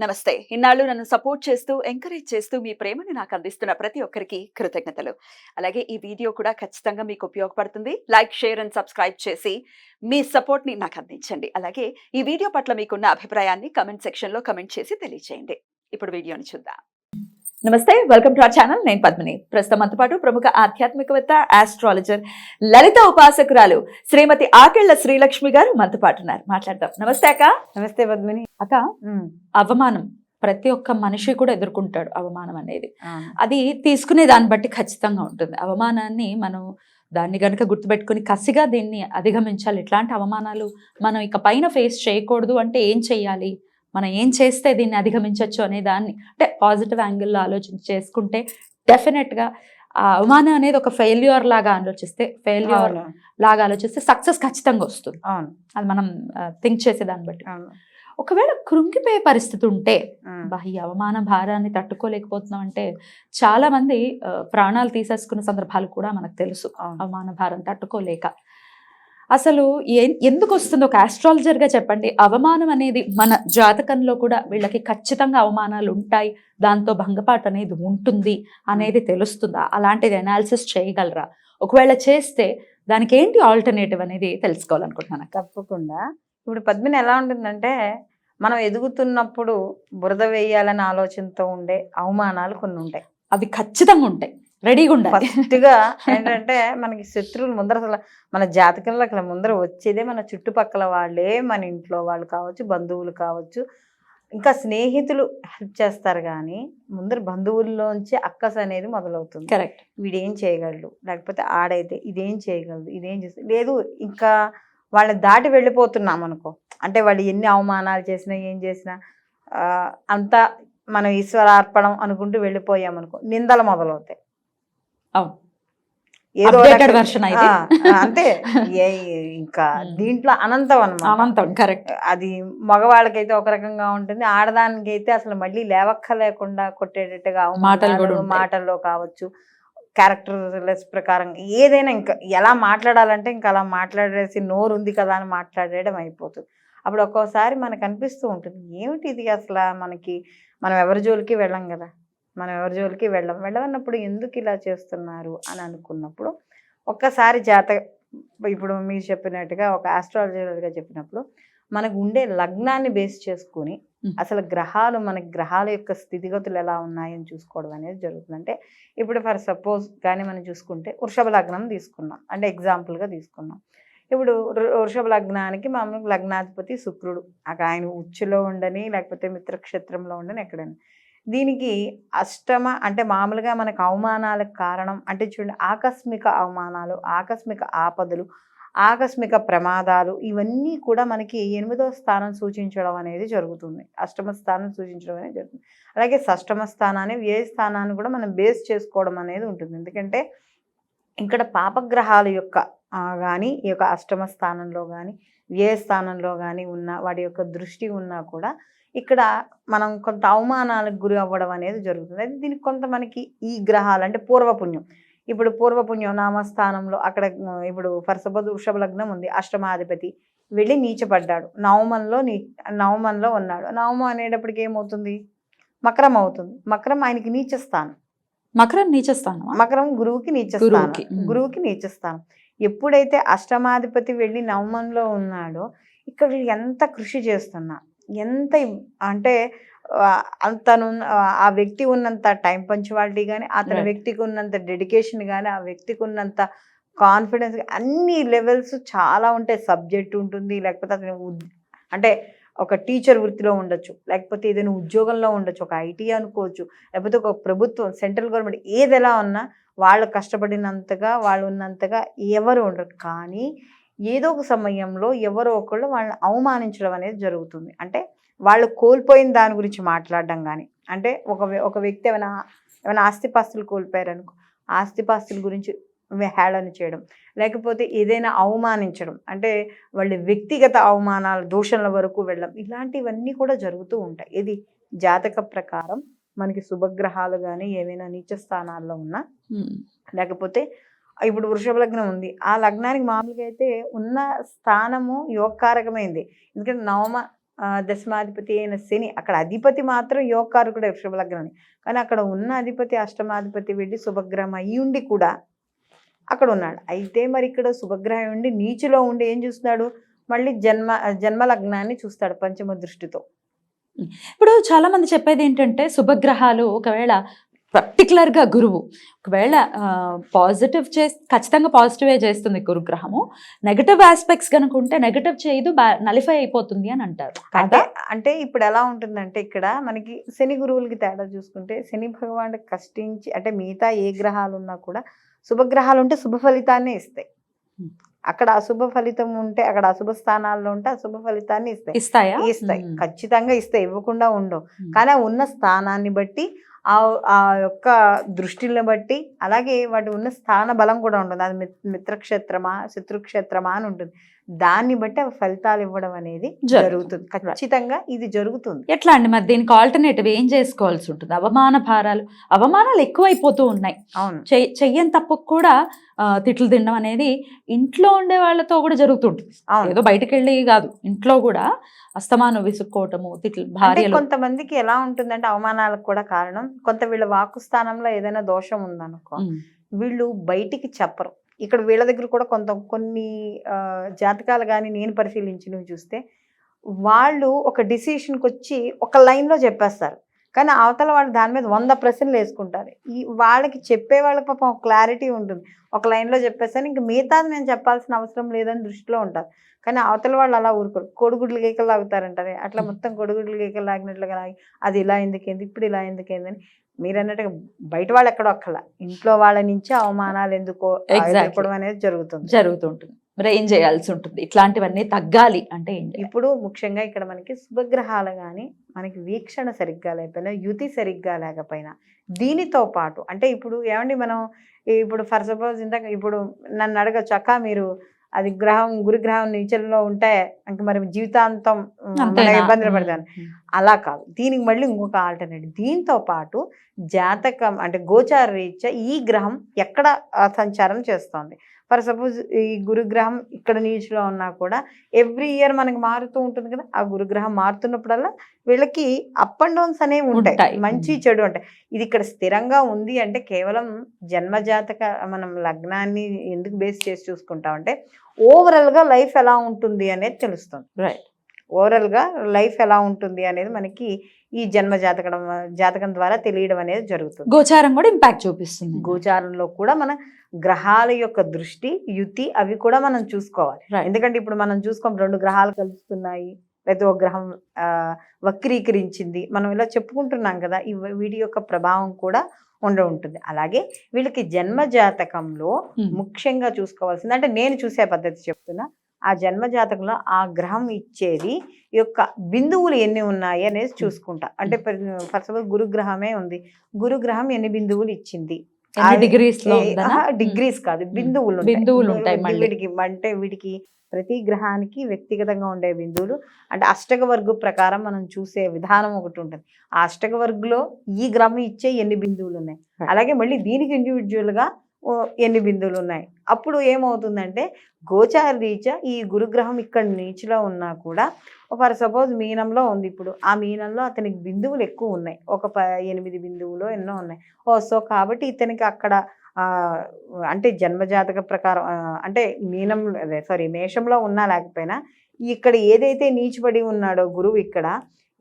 నమస్తే. ఇన్నాళ్ళు నన్ను సపోర్ట్ చేస్తూ, ఎంకరేజ్ చేస్తూ మీ ప్రేమని నాకు అందిస్తున్న ప్రతి ఒక్కరికి కృతజ్ఞతలు. అలాగే ఈ వీడియో కూడా ఖచ్చితంగా మీకు ఉపయోగపడుతుంది. లైక్, షేర్ అండ్ సబ్స్క్రైబ్ చేసి మీ సపోర్ట్‌ని నాకు అందించండి. అలాగే ఈ వీడియో పట్ల మీకున్న అభిప్రాయాన్ని కామెంట్ సెక్షన్‌లో కామెంట్ చేసి తెలియజేయండి. ఇప్పుడు వీడియోని చూద్దాం. నమస్తే, వెల్కమ్ టు అవర్ ఛానల్. నేను పద్మిని. ప్రస్తుతం మనతో పాటు ప్రముఖ ఆధ్యాత్మికవేత్త, ఆస్ట్రాలజర్, లలిత ఉపాసకురాలు శ్రీమతి ఆకెళ్ల శ్రీలక్ష్మి గారు మనతో పాటు ఉన్నారు. మాట్లాడదాం. నమస్తే అక్క. నమస్తే పద్మిని. అక్క, అవమానం ప్రతి ఒక్క మనిషి కూడా ఎదుర్కొంటాడు. అవమానం అనేది అది తీసుకునే దాన్ని బట్టి ఖచ్చితంగా ఉంటుంది. అవమానాన్ని మనం దాన్ని గనుక గుర్తుపెట్టుకుని కసిగా దీన్ని అధిగమించాలి. ఇట్లాంటి అవమానాలు మనం ఇక పైన ఫేస్ చేయకూడదు అంటే ఏం చెయ్యాలి, మనం ఏం చేస్తే దీన్ని అధిగమించవచ్చు అనే దాన్ని అంటే పాజిటివ్ యాంగిల్లో ఆలోచన చేసుకుంటే డెఫినెట్గా ఆ అవమానం అనేది ఒక ఫెయిల్యూర్ లాగా ఆలోచిస్తే సక్సెస్ ఖచ్చితంగా వస్తుంది. అది మనం థింక్ చేసే దాన్ని బట్టి. ఒకవేళ కృంగిపోయే పరిస్థితి ఉంటే ఈ అవమాన భారాన్ని తట్టుకోలేకపోతున్నాం అంటే చాలా మంది ప్రాణాలు తీసేసుకున్న సందర్భాలు కూడా మనకు తెలుసు. అవమాన భారం తట్టుకోలేక అసలు ఎందుకు వస్తుంది? ఒక ఆస్ట్రాలజర్గా చెప్పండి, అవమానం అనేది మన జాతకంలో కూడా వీళ్ళకి ఖచ్చితంగా అవమానాలు ఉంటాయి, దాంతో భంగపాటు అనేది ఉంటుంది అనేది తెలుస్తుందా? అలాంటిది అనాలిసిస్ చేయగలరా? ఒకవేళ చేస్తే దానికి ఏంటి ఆల్టర్నేటివ్ అనేది తెలుసుకోవాలనుకుంటున్నాను. తప్పకుండా. ఇప్పుడు పద్మిని ఎలా ఉంటుందంటే, మనం ఎదుగుతున్నప్పుడు బురద వేయాలనే ఆలోచనతో ఉండే అవమానాలు కొన్ని ఉంటాయి. అవి ఖచ్చితంగా ఉంటాయి, రెడీగా ఉండాలి. ఫస్ట్గా ఏంటంటే మనకి శత్రువులు ముందర అసలు మన జాతకంలో అసలు ముందర వచ్చేదే మన చుట్టుపక్కల వాళ్ళే, మన ఇంట్లో వాళ్ళు కావచ్చు, బంధువులు కావచ్చు, ఇంకా స్నేహితులు హెల్ప్ చేస్తారు. కానీ ముందర బంధువుల్లోంచి అక్కస్ అనేది మొదలవుతుంది. కరెక్ట్. వీడేం చేయగలడు, లేకపోతే ఆడైతే ఇదేం చేయగలదు, ఇదేం చేస్తుంది లేదు, ఇంకా వాళ్ళని దాటి వెళ్ళిపోతున్నాం అనుకో. అంటే వాళ్ళు ఎన్ని అవమానాలు చేసినా ఏం చేసినా అంతా మనం ఈశ్వరార్పణం అనుకుంటూ వెళ్ళిపోయామనుకో, నిందలు మొదలవుతాయి. ఏదో అంతే. ఇంకా దీంట్లో అనంతం అన్నమాట. కరెక్ట్. అది మగవాళ్ళకైతే ఒక రకంగా ఉంటుంది, ఆడదానికి అయితే అసలు మళ్ళీ లేవక్క లేకుండా కొట్టేటట్టుగా మాటల్లో కావచ్చు, క్యారెక్టర్ లెస్ ప్రకారం ఏదైనా ఇంకా ఎలా మాట్లాడాలంటే ఇంకా అలా మాట్లాడేసి నోరు ఉంది కదా అని మాట్లాడేయడం అయిపోతుంది. అప్పుడు ఒక్కోసారి మనకు అనిపిస్తూ ఉంటుంది, ఏమిటి ఇది అసలు మనం ఎవరి జోలికి వెళ్ళం కదా, వెళ్ళమన్నప్పుడు ఎందుకు ఇలా చేస్తున్నారు అని అనుకున్నప్పుడు ఒక్కసారి ఇప్పుడు మీరు చెప్పినట్టుగా ఒక ఆస్ట్రాలజర్గా చెప్పినప్పుడు మనకు ఉండే లగ్నాన్ని బేస్ చేసుకుని అసలు మనకి గ్రహాల యొక్క స్థితిగతులు ఎలా ఉన్నాయని చూసుకోవడం అనేది జరుగుతుంది. అంటే ఇప్పుడు ఫర్ సపోజ్ కానీ మనం చూసుకుంటే వృషభ లగ్నం తీసుకున్నాం, అంటే ఎగ్జాంపుల్గా తీసుకున్నాం. ఇప్పుడు వృషభ లగ్నానికి మామూలుగా లగ్నాధిపతి శుక్రుడు, ఆయన ఉచ్చులో ఉండని లేకపోతే మిత్రక్షేత్రంలో ఉండని ఎక్కడని. దీనికి అష్టమ అంటే మామూలుగా మనకు అవమానాలకు కారణం అంటే చూడండి, ఆకస్మిక అవమానాలు, ఆకస్మిక ఆపదలు, ఆకస్మిక ప్రమాదాలు, ఇవన్నీ కూడా మనకి 8వ స్థానం సూచించడం అనేది జరుగుతుంది. అష్టమ స్థానం సూచించడం అనేది జరుగుతుంది. అలాగే షష్టమ స్థానాన్ని, వ్యయ స్థానాన్ని కూడా మనం బేస్ చేసుకోవడం అనేది ఉంటుంది. ఎందుకంటే ఇక్కడ పాపగ్రహాల యొక్క కానీ ఈ యొక్క అష్టమ స్థానంలో కానీ వ్యయ స్థానంలో కానీ ఉన్న వాటి యొక్క దృష్టి ఉన్నా కూడా ఇక్కడ మనం కొంత అవమానాలకు గురి అవ్వడం అనేది జరుగుతుంది. అయితే దీనికి కొంత మనకి ఈ గ్రహాలు అంటే పూర్వపుణ్యం, ఇప్పుడు పూర్వపుణ్యం నామస్థానంలో అక్కడ ఇప్పుడు ఫర్సబద్ వృషభ లగ్నం ఉంది, అష్టమాధిపతి వెళ్ళి నీచపడ్డాడు, నవమంలో ఉన్నాడు. నవమం అనేటప్పటికి ఏమవుతుంది, మకరం అవుతుంది. మకరం ఆయనకి నీచస్థానం. మకరం గురువుకి నీచస్థానం. ఎప్పుడైతే అష్టమాధిపతి వెళ్ళి నవమంలో ఉన్నాడో ఇక్కడ ఎంత కృషి చేస్తున్నా, ఎంత అంటే ఆ వ్యక్తి ఉన్నంత టైం పంచువాలిటీ కానీ, అతని వ్యక్తికి ఉన్నంత డెడికేషన్ కానీ, ఆ వ్యక్తికి ఉన్నంత కాన్ఫిడెన్స్, అన్ని లెవెల్స్ చాలా ఉంటాయి. సబ్జెక్ట్ ఉంటుంది, లేకపోతే అతను అంటే ఒక టీచర్ వృత్తిలో ఉండొచ్చు, లేకపోతే ఏదైనా ఉద్యోగంలో ఉండొచ్చు, ఒక ఐటీ అనుకోవచ్చు, లేకపోతే ఒక ప్రభుత్వం సెంట్రల్ గవర్నమెంట్, ఏది ఎలా ఉన్నా వాళ్ళు కష్టపడినంతగా వాళ్ళు ఉన్నంతగా ఎవరు ఉండరు. కానీ ఏదో ఒక సమయంలో ఎవరో ఒకళ్ళు వాళ్ళని అవమానించడం అనేది జరుగుతుంది. అంటే వాళ్ళు కోల్పోయిన దాని గురించి మాట్లాడడం కానీ, అంటే ఒక వ్యక్తి ఏమైనా ఆస్తిపాస్తులు కోల్పోయారనుకో, ఆస్తిపాస్తుల గురించి హేళన చేయడం, లేకపోతే ఏదైనా అవమానించడం, అంటే వాళ్ళ వ్యక్తిగత అవమానాలు, దూషణల వరకు వెళ్ళడం, ఇలాంటివన్నీ కూడా జరుగుతూ ఉంటాయి. ఇది జాతక ప్రకారం మనకి శుభగ్రహాలు కానీ ఏవైనా నీచ స్థానాల్లో ఉన్నా, లేకపోతే ఇప్పుడు వృషభ లగ్నం ఉంది, ఆ లగ్నానికి మామూలుగా అయితే ఉన్న స్థానము యోగకారకమైంది. ఎందుకంటే దశమాధిపతి అయిన శని, అక్కడ అధిపతి మాత్రం యోగకారకుడు వృషభ లగ్నాన్ని, కానీ అక్కడ ఉన్న అధిపతి అష్టమాధిపతి వెళ్ళి శుభగ్రహం అయ్యి ఉండి కూడా అక్కడ ఉన్నాడు. అయితే మరి ఇక్కడ శుభగ్రహం ఉండి నీచులో ఉండి ఏం చూస్తున్నాడు, మళ్ళీ జన్మ లగ్నాన్ని చూస్తాడు పంచమ దృష్టితో. ఇప్పుడు చాలా మంది చెప్పేది ఏంటంటే శుభగ్రహాలు ఒకవేళ పర్టికులర్గా గురువు ఒకవేళ పాజిటివ్ ఖచ్చితంగా పాజిటివే చేస్తుంది గురుగ్రహము, నెగటివ్ ఆస్పెక్ట్స్ కనుక ఉంటే నెగటివ్ చేయదు, నలిఫై అయిపోతుంది అని అంటారు. అంటే ఇప్పుడు ఎలా ఉంటుందంటే ఇక్కడ మనకి శని గురువులకి తేడా చూసుకుంటే శని భగవానుడు కష్టించి, అంటే మిగతా ఏ గ్రహాలు ఉన్నా కూడా శుభగ్రహాలు ఉంటే శుభ ఫలితాన్ని ఇస్తాయి, అక్కడ అశుభ ఫలితం ఉంటే అక్కడ అశుభ స్థానాల్లో ఉంటే అశుభ ఫలితాన్ని ఇస్తాయి. ఖచ్చితంగా ఇస్తాయి, ఇవ్వకుండా ఉండవు. కానీ ఆ ఉన్న స్థానాన్ని బట్టి ఆ యొక్క దృష్టిని బట్టి, అలాగే వాటి ఉన్న స్థాన బలం కూడా ఉంటుంది. అది మిత్రక్షేత్రమా శత్రుక్షేత్రమా అని ఉంటుంది. దాన్ని బట్టి అవి ఫలితాలు ఇవ్వడం అనేది జరుగుతుంది. ఖచ్చితంగా ఇది జరుగుతుంది. ఎట్లా అండి మరి దీనికి ఆల్టర్నేటివ్ ఏం చేసుకోవాల్సి ఉంటుంది? అవమానాలు ఎక్కువైపోతూ ఉన్నాయి. అవును, చెయ్యని తప్పు కూడా తిట్లు తినడం అనేది ఇంట్లో ఉండే వాళ్ళతో కూడా జరుగుతుంటుంది. ఏదో బయటకు వెళ్ళి కాదు, ఇంట్లో కూడా అస్తమానం విసుక్కోవటము, తిట్లు భార్య. కొంతమందికి ఎలా ఉంటుందంటే అవమానాలకు కూడా కారణం కొంత వీళ్ళ వాక్కు స్థానంలో ఏదైనా దోషం ఉందనుకో, వీళ్ళు బయటికి చెప్పరు. ఇక్కడ వీళ్ళ దగ్గర కూడా కొన్ని జాతకాలు కానీ నేను పరిశీలించినవి చూస్తే వాళ్ళు ఒక డిసిషన్కి వచ్చి ఒక లైన్లో చెప్పేస్తారు, కానీ అవతల వాళ్ళు దాని మీద 100 ప్రశ్నలు వేసుకుంటారు. వాళ్ళకి చెప్పే వాళ్ళకి పాపం క్లారిటీ ఉంటుంది, ఒక లైన్లో చెప్పేస్తాను ఇంక మిగతాది నేను చెప్పాల్సిన అవసరం లేదని దృష్టిలో ఉంటారు. కానీ అవతల వాళ్ళు అలా ఊరుకోరు, కొడుగుడ్లు గీకలు లాగుతారంటారు. అట్లా మొత్తం కొడుగుడ్లు గీకలు లాగినట్లుగా లాగి అది ఇలా ఎందుకైంది, ఇప్పుడు ఇలా ఎందుకైందని. మీరు అన్నట్టుగా బయట వాళ్ళు ఎక్కడో అక్కల, ఇంట్లో వాళ్ళ నుంచి అవమానాలు ఎందుకో ఎదుర్కోవడం అనేది జరుగుతుంటుంది. మరి ఏం చేయాల్సి ఉంటుంది ఇట్లాంటివన్నీ తగ్గాలి అంటే? ఇప్పుడు ముఖ్యంగా ఇక్కడ మనకి శుభగ్రహాలు కానీ మనకి వీక్షణ సరిగ్గా లేకపోయినా, యుతి సరిగ్గా లేకపోయినా, దీనితో పాటు అంటే ఇప్పుడు ఏమండి మనం ఇప్పుడు ఫర్ సపోజ్ ఇందాక ఇప్పుడు నన్ను అడగచ్చు, అక్క మీరు అది గురుగ్రహం నీచంలో ఉంటే ఇంక మరి జీవితాంతం ఇబ్బందులు పడతాను. అలా కాదు, దీనికి మళ్ళీ ఇంకొక ఆల్టర్నేటివ్. దీంతో పాటు జాతకం అంటే గోచార రీత్యా ఈ గ్రహం ఎక్కడ సంచారం చేస్తోంది. ఫర్ సపోజ్ ఈ గురుగ్రహం ఇక్కడ నీచులో ఉన్నా కూడా ఎవ్రీ ఇయర్ మనకి మారుతూ ఉంటుంది కదా, ఆ గురుగ్రహం మారుతున్నప్పుడల్లా వీళ్ళకి అప్ అండ్ డౌన్స్ అనేవి ఉంటాయి, మంచి చెడు ఉంటాయి. ఇది ఇక్కడ స్థిరంగా ఉంది అంటే కేవలం జన్మజాతక మనం లగ్నాన్ని ఎందుకు బేస్ చేసి చూసుకుంటామంటే ఓవరాల్గా లైఫ్ ఎలా ఉంటుంది అనేది తెలుస్తుంది. రైట్, ఓవరాల్గా లైఫ్ ఎలా ఉంటుంది అనేది మనకి ఈ జాతకం ద్వారా తెలియడం అనేది జరుగుతుంది. గోచారం కూడా ఇంపాక్ట్ చూపిస్తుంది. గోచారంలో కూడా మన గ్రహాల యొక్క దృష్టి, యుతి అవి కూడా మనం చూసుకోవాలి. ఎందుకంటే ఇప్పుడు మనం చూసుకోం 2 గ్రహాలు కలుస్తున్నాయి, లేదా ఒక గ్రహం వక్రీకరించింది, మనం ఇలా చెప్పుకుంటున్నాం కదా, వీటి యొక్క ప్రభావం కూడా ఉంటుంది. అలాగే వీళ్ళకి జన్మ జాతకంలో ముఖ్యంగా చూసుకోవాల్సింది, అంటే నేను చూసే పద్ధతి చెప్తున్నా, ఆ జన్మ జాతకంలో ఆ గ్రహం ఇచ్చేది యొక్క బిందువులు ఎన్ని ఉన్నాయి అనేది చూసుకుంటా. అంటే ఫర్ సపోజ్ గురుగ్రహమే ఉంది, గురుగ్రహం ఎన్ని బిందువులు ఇచ్చింది, డిగ్రీస్ కాదు బిందువులు ఉంటాయి వీటికి. అంటే వీటికి ప్రతి గ్రహానికి వ్యక్తిగతంగా ఉండే బిందువులు, అంటే అష్టక వర్గు ప్రకారం మనం చూసే విధానం ఒకటి ఉంటుంది. ఆ అష్టక వర్గులో ఈ గ్రహం ఇచ్చే ఎన్ని బిందువులు ఉన్నాయి, అలాగే మళ్ళీ దీనికి ఇండివిజువల్గా ఎన్ని బిందువులు ఉన్నాయి. అప్పుడు ఏమవుతుందంటే గోచార రీత్యా ఈ గురుగ్రహం ఇక్కడ నీచులో ఉన్నా కూడా ఫర్ సపోజ్ మీనంలో ఉంది, ఇప్పుడు ఆ మీనంలో అతనికి బిందువులు ఎక్కువ ఉన్నాయి, ఒక 8 బిందువులు ఎన్నో ఉన్నాయి. సో కాబట్టి ఇతనికి అక్కడ అంటే జన్మజాతక ప్రకారం అంటే మేషంలో ఉన్నా లేకపోయినా ఇక్కడ ఏదైతే నీచుపడి ఉన్నాడో గురువు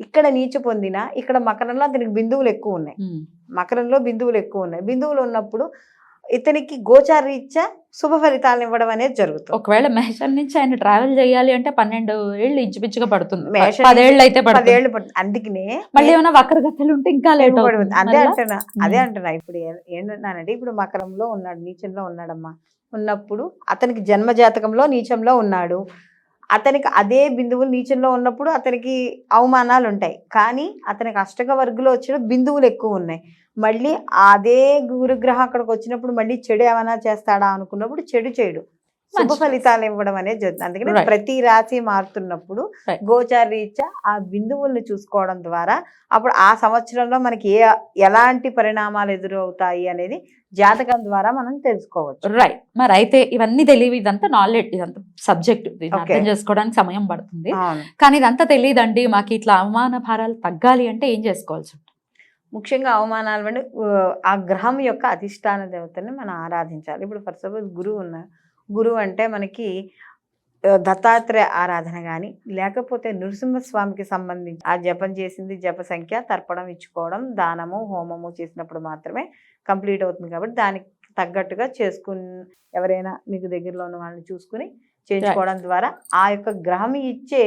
ఇక్కడ నీచు పొందినా ఇక్కడ మకరంలో అతనికి బిందువులు ఎక్కువ ఉన్నాయి, మకరంలో బిందువులు ఎక్కువ ఉన్నాయి. బిందువులు ఉన్నప్పుడు ఇతనికి గోచార రీత్యా శుభ ఫలితాలను ఇవ్వడం అనేది జరుగుతుంది. ఒకవేళ మేషం నుంచి ఆయన ట్రావెల్ చేయాలి అంటే 12 ఏళ్ళు ఇంచుమించుగా పడుతుంది, 10 ఏళ్ళు అయితే 10 ఏళ్ళు పడుతుంది. అందుకనే మళ్ళీ ఏమైనా వక్రగతులు ఉంటే ఇంకా లేట్ అవుతుంది. అదే అంటున్నా ఇప్పుడు ఏంటంటే ఇప్పుడు మకరంలో ఉన్నాడు, నీచంలో ఉన్నాడమ్మా, ఉన్నప్పుడు అతనికి జన్మ జాతకంలో నీచంలో ఉన్నాడు, అతనికి అదే బిందువులు నీచంలో ఉన్నప్పుడు అతనికి అవమానాలు ఉంటాయి. కానీ అతనికి అష్టక వర్గులో వచ్చిన బిందువులు ఎక్కువ ఉన్నాయి. మళ్ళీ అదే గురుగ్రహం అక్కడికి వచ్చినప్పుడు మళ్ళీ చెడు ఏమైనా చేస్తాడా అనుకున్నప్పుడు చెడు చేయడు. శుభ మంచి ఫలితాలు ఇవ్వడం అనేది జరుగుతుంది. అందుకని Right. ప్రతి రాశి మారుతున్నప్పుడు Right. గోచార రీత్యా ఆ బిందువుల్ని చూసుకోవడం ద్వారా అప్పుడు ఆ సంవత్సరంలో మనకి ఎలాంటి పరిణామాలు ఎదురవుతాయి అనేది జాతకం ద్వారా మనం తెలుసుకోవచ్చు. రైట్. మరి అయితే ఇవన్నీ తెలియదు, ఇదంతా నాలెడ్జ్, ఇదంతా సబ్జెక్ట్, Okay. అర్థం చేసుకోవడానికి సమయం పడుతుంది. అవును. కానీ ఇదంతా తెలియదండి, మాకు ఇట్లా అవమాన భారాలు తగ్గాలి అంటే ఏం చేసుకోవాల్సి ఉంటుంది? ముఖ్యంగా అవమానాలు అంటే ఆ గ్రహం యొక్క అధిష్టాన దేవతని మనం ఆరాధించాలి. ఇప్పుడు ఫర్ సపోజ్ గురువు ఉన్నారు. గురువు అంటే మనకి దత్తాత్రేయ ఆరాధన కానీ లేకపోతే నృసింహస్వామికి సంబంధించి ఆ జపం చేసింది జప సంఖ్య తర్పణం ఇచ్చుకోవడం, దానము హోమము చేసినప్పుడు మాత్రమే కంప్లీట్ అవుతుంది. కాబట్టి దానికి తగ్గట్టుగా చేసుకుని ఎవరైనా మీకు దగ్గరలో ఉన్న వాళ్ళని చూసుకుని చేయించుకోవడం ద్వారా ఆ యొక్క గ్రహం ఇచ్చే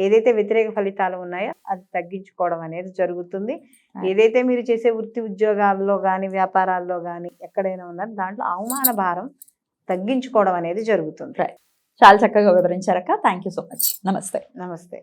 ఏదైతే వ్యతిరేక ఫలితాలు ఉన్నాయో అది తగ్గించుకోవడం అనేది జరుగుతుంది. ఏదైతే మీరు చేసే వృత్తి ఉద్యోగాల్లో కానీ వ్యాపారాల్లో కానీ ఎక్కడైనా ఉన్నారో దాంట్లో అవమాన భారం తగ్గించుకోవడం అనేది జరుగుతుంది. చాలా చక్కగా వివరించారక్క. Thank you so much. నమస్తే. నమస్తే.